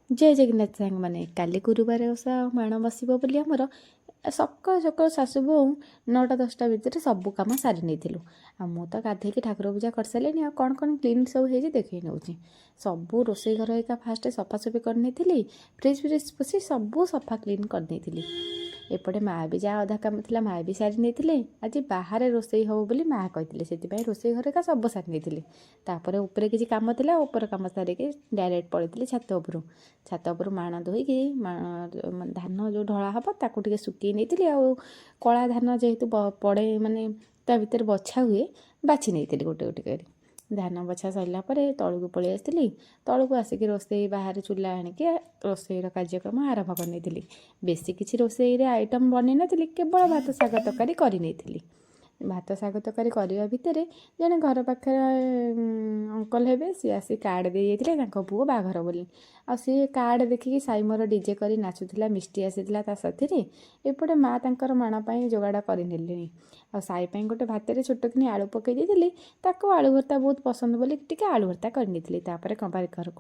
जय जगन्नाथ साଙ୍ଗ ମାନେ କାଲି ଗୁରୁବାର ଓଷା ମାଣ ବସିବ ବୋଲି ଆମର ସକାଳୁ ସକାଳୁ ଶାଶୁ ବୋଉ 9ଟା 10ଟା ଭିତରେ ସବୁ କାମ ସାରି ନେଇଥିଲୁ। ଆଉ ମୁଁ ତ ଗାଧେଇକି ଠାକୁର ପୂଜା କରିସାରିଲିଣି। ଆଉ କ'ଣ କ'ଣ କ୍ଲିନ୍ ସବୁ ହେଇଛି ଦେଖେଇ ନେଉଛି। ସବୁ ରୋଷେଇ ଘର ଏକା ଫାଷ୍ଟ ସଫାସଫି କରିନେଇଥିଲି। ଫ୍ରିଜ୍ ଫ୍ରିଜ୍ ପୋଛି ସବୁ ସଫା କ୍ଲିନ୍ କରିନେଇଥିଲି। ଏପଟେ ମାଆ ବି ଯାହା ଅଧା କାମ ଥିଲା ମାଆ ବି ସାରି ନେଇଥିଲେ। ଆଜି ବାହାରେ ରୋଷେଇ ହେବ ବୋଲି ମାଆ କହିଥିଲେ, ସେଥିପାଇଁ ରୋଷେଇ ଘର ଏକା ସବୁ ସାରି ନେଇଥିଲି। ତାପରେ ଉପରେ କିଛି କାମ ଥିଲା, ଉପର କାମ ସାରିକି ଡାଇରେକ୍ଟ ପଳେଇଥିଲି ଛାତ ଉପରୁ। ଛାତ ଉପରୁ ମାଣ ଧୋଇକି ଧାନ ଯେଉଁ ଢଳା ହେବ ତାକୁ ଟିକେ ଶୁକେଇ ନେଇଥିଲି। ଆଉ କଳା ଧାନ ଯେହେତୁ ପଡ଼େ ମାନେ ତା ଭିତରେ ବଛା ହୁଏ, ବାଛି ନେଇଥିଲି ଗୋଟେ ଗୋଟେ କରି। ଧାନ ବଛା ସରିଲା ପରେ ତଳକୁ ପଳେଇ ଆସିଥିଲି। ତଳକୁ ଆସିକି ରୋଷେଇ ବାହାରେ ଚୁଲା ଆଣିକି ରୋଷେଇର କାର୍ଯ୍ୟକ୍ରମ ଆରମ୍ଭ କରିନେଇଥିଲି। ବେଶୀ କିଛି ରୋଷେଇରେ ଆଇଟମ୍ ବନେଇ ନଥିଲି, କେବଳ ଭାତ ଶାଗ ତରକାରୀ କରିନେଇଥିଲି। ଭାତ ଶାଗ ତରକାରୀ କରିବା ଭିତରେ ଜଣେ ଘର ପାଖରେ ଅଙ୍କଲ୍ ହେବେ, ସିଏ ଆସି କାର୍ଡ଼ ଦେଇ ଯାଇଥିଲେ ତାଙ୍କ ପୁଅ ବାହାଘର ବୋଲି। ଆଉ ସିଏ କାର୍ଡ଼ ଦେଖିକି ସାଇମର ଡିଜେ କରି ନାଚୁଥିଲା, ମିଷ୍ଟି ଆସିଥିଲା ତା ସାଥିରେ। ଏପଟେ ମାଆ ତାଙ୍କର ମାଣ ପାଇଁ ଯୋଗାଡ଼ କରିନେଲେଣି। ଆଉ ସାଇ ପାଇଁ ଗୋଟେ ଭାତରେ ଛୋଟକିନି ଆଳୁ ପକେଇ ଦେଇଥିଲି। ତାକୁ ଆଳୁ ଭର୍ତ୍ତା ବହୁତ ପସନ୍ଦ ବୋଲି ଟିକେ ଆଳୁ ଭର୍ତ୍ତା କରିନେଇଥିଲି। ତାପରେ କବାରି ଘରକୁ